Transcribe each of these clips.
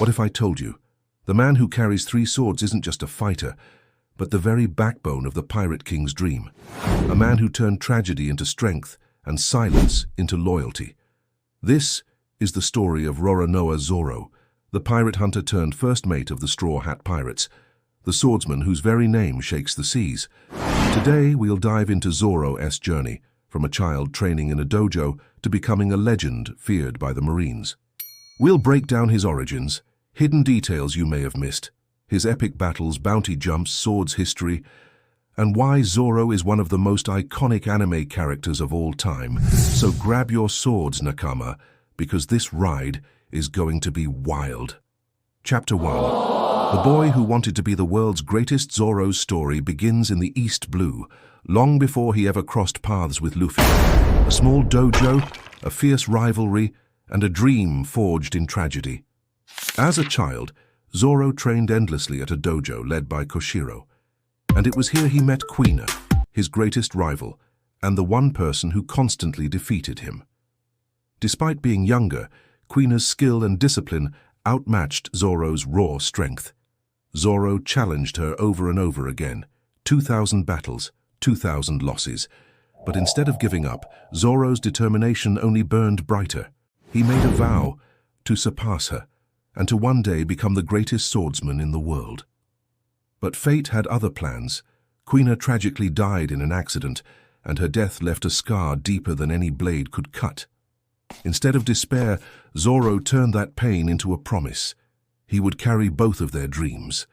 What if I told you? The man who carries 3 swords isn't just a fighter, but the very backbone of the Pirate King's dream. A man who turned tragedy into strength and silence into loyalty. This is the story of Roronoa Zoro, the pirate hunter turned first mate of the Straw Hat Pirates, the swordsman whose very name shakes the seas. Today we'll dive into Zoro's journey, from a child training in a dojo to becoming a legend feared by the Marines. We'll break down his origins, hidden details you may have missed, his epic battles, bounty jumps, swords history, and why Zoro is one of the most iconic anime characters of all time. So grab your swords, Nakama, because this ride is going to be wild. Chapter 1. The boy who wanted to be the world's greatest. Zoro's story begins in the East Blue, long before he ever crossed paths with Luffy. A small dojo, a fierce rivalry, and a dream forged in tragedy. As a child, Zoro trained endlessly at a dojo led by Koshiro. And it was here he met Kuina, his greatest rival, and the one person who constantly defeated him. Despite being younger, Kuina's skill and discipline outmatched Zoro's raw strength. Zoro challenged her over and over again. 2,000 battles, 2,000 losses. But instead of giving up, Zoro's determination only burned brighter. He made a vow to surpass her, and to one day become the greatest swordsman in the world. But fate had other plans. Kuina tragically died in an accident, and her death left a scar deeper than any blade could cut. Instead of despair, Zoro turned that pain into a promise. He would carry both of their dreams.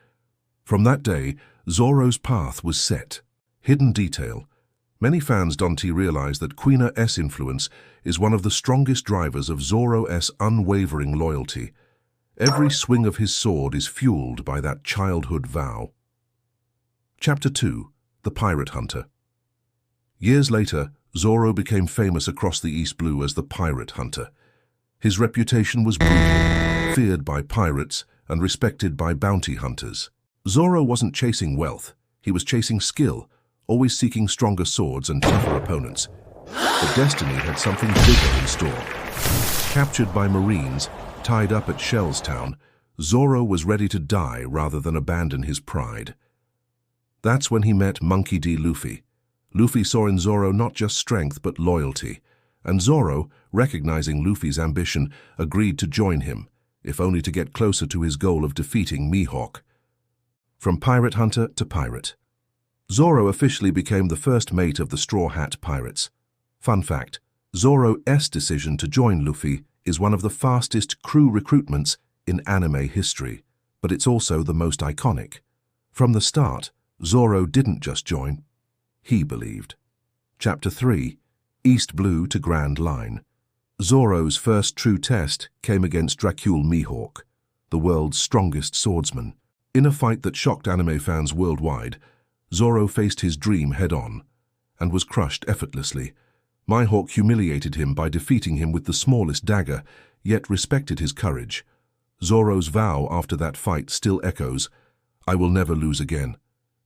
From that day, Zoro's path was set. Hidden detail. Many fans don't realize that Kuina's influence is one of the strongest drivers of Zoro's unwavering loyalty. Every swing of his sword is fueled by that childhood vow. Chapter 2. The Pirate Hunter. Years later, Zoro became famous across the East Blue as the Pirate Hunter. His reputation was brutal, feared by pirates and respected by bounty hunters. Zoro wasn't chasing wealth, he was chasing skill, always seeking stronger swords and tougher opponents. But destiny had something bigger in store. Captured by Marines, tied up at Shell's Town, Zoro was ready to die rather than abandon his pride. That's when he met Monkey D. Luffy. Luffy saw in Zoro not just strength but loyalty, and Zoro, recognizing Luffy's ambition, agreed to join him, if only to get closer to his goal of defeating Mihawk. From pirate hunter to pirate. Zoro officially became the first mate of the Straw Hat Pirates. Fun fact, Zoro's decision to join Luffy is one of the fastest crew recruitments in anime history, but it's also the most iconic. From the start, Zoro didn't just join, he believed. Chapter 3. East Blue to Grand Line. Zoro's first true test came against Dracul Mihawk, the world's strongest swordsman. In a fight that shocked anime fans worldwide, Zoro faced his dream head-on and was crushed effortlessly. Mihawk humiliated him by defeating him with the smallest dagger, yet respected his courage. Zoro's vow after that fight still echoes, "I will never lose again."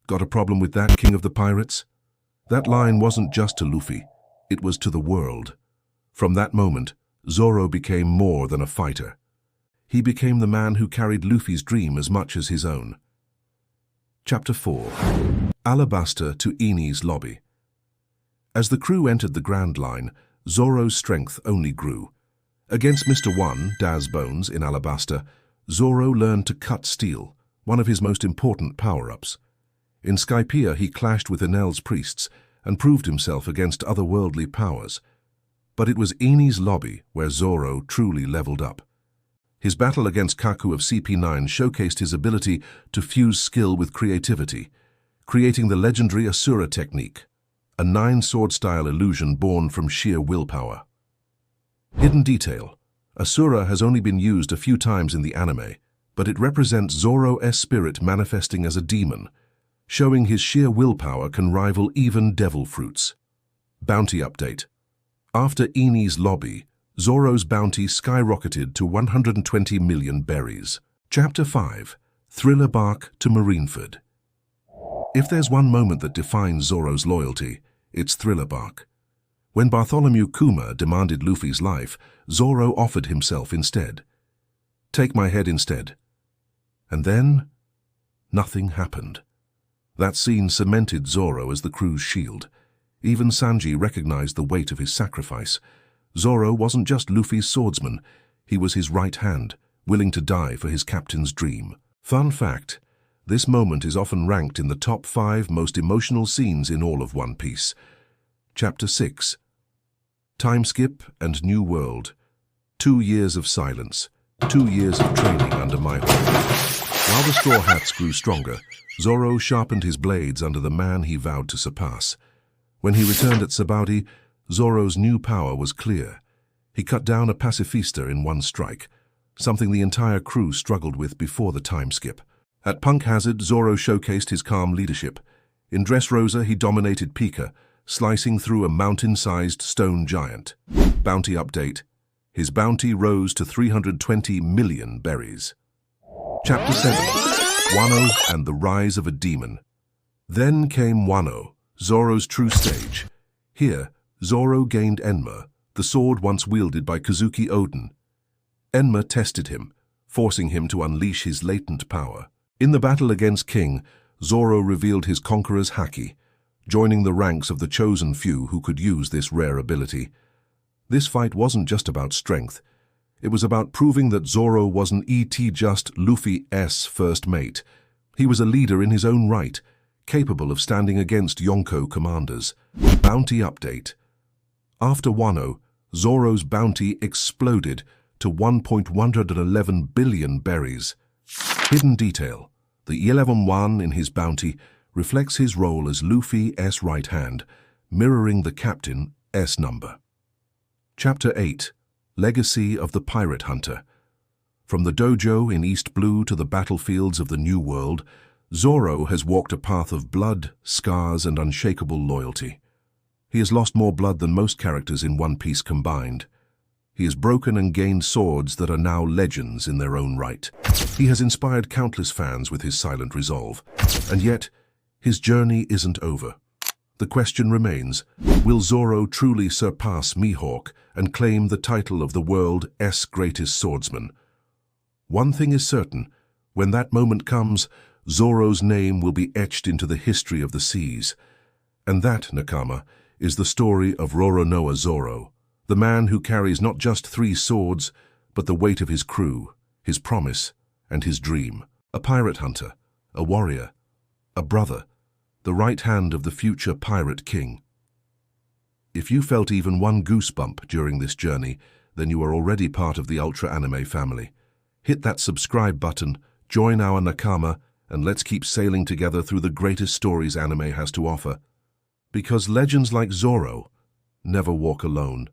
Got a problem with that, King of the Pirates? That line wasn't just to Luffy, it was to the world. From that moment, Zoro became more than a fighter. He became the man who carried Luffy's dream as much as his own. Chapter 4. Alabasta to Enies Lobby. As the crew entered the Grand Line, Zoro's strength only grew. Against Mr. One, Daz Bones, in Alabasta, Zoro learned to cut steel, one of his most important power-ups. In Skypiea, he clashed with Enel's priests and proved himself against otherworldly powers. But it was Enies Lobby where Zoro truly leveled up. His battle against Kaku of CP9 showcased his ability to fuse skill with creativity, creating the legendary Asura technique, a 9-sword-style illusion born from sheer willpower. Hidden detail. Asura has only been used a few times in the anime, but it represents Zoro's spirit manifesting as a demon, showing his sheer willpower can rival even devil fruits. Bounty update. After Enies Lobby, Zoro's bounty skyrocketed to 120 million berries. Chapter 5. Thriller Bark to Marineford. If there's one moment that defines Zoro's loyalty, it's Thriller Bark. When Bartholomew Kuma demanded Luffy's life, Zoro offered himself instead. Take my head instead." And then, nothing happened. That scene cemented Zoro as the crew's shield. Even Sanji recognized the weight of his sacrifice. Zoro wasn't just Luffy's swordsman, he was his right hand, willing to die for his captain's dream. Fun fact, this moment is often ranked in the top 5 most emotional scenes in all of One Piece. Chapter 6. Time Skip and New World. 2 years of silence. 2 years of training under Mihawk. While the Straw Hats grew stronger, Zoro sharpened his blades under the man he vowed to surpass. When he returned at Sabaody, Zoro's new power was clear. He cut down a pacifista in one strike, something the entire crew struggled with before the time skip. At Punk Hazard, Zoro showcased his calm leadership. In Dressrosa, he dominated Pika, slicing through a mountain-sized stone giant. Bounty update. His bounty rose to 320 million berries. Chapter 7. Wano and the Rise of a Demon. Then came Wano, Zoro's true stage. Here, Zoro gained Enma, the sword once wielded by Kozuki Oden. Enma tested him, forcing him to unleash his latent power. In the battle against King, Zoro revealed his conqueror's haki, joining the ranks of the chosen few who could use this rare ability. This fight wasn't just about strength. It was about proving that Zoro wasn't just Luffy's first mate. He was a leader in his own right, capable of standing against Yonko commanders. Bounty update. After Wano, Zoro's bounty exploded to 1.111 billion berries. Hidden detail. The 11-1 in his bounty reflects his role as Luffy's right hand, mirroring the captain's number. Chapter 8. Legacy of the Pirate Hunter. From the dojo in East Blue to the battlefields of the New World, Zoro has walked a path of blood, scars, and unshakable loyalty. He has lost more blood than most characters in One Piece combined. He has broken and gained swords that are now legends in their own right. He has inspired countless fans with his silent resolve. And yet, his journey isn't over. The question remains, will Zoro truly surpass Mihawk and claim the title of the world's greatest swordsman? One thing is certain, when that moment comes, Zoro's name will be etched into the history of the seas. And that, Nakama, is the story of Roronoa Zoro, the man who carries not just 3 swords, but the weight of his crew, his promise, and his dream. A pirate hunter, a warrior, a brother, the right hand of the future pirate king. If you felt even one goosebump during this journey, then you are already part of the UltraAnime family. Hit that subscribe button, join our Nakama, and let's keep sailing together through the greatest stories anime has to offer. Because legends like Zoro never walk alone.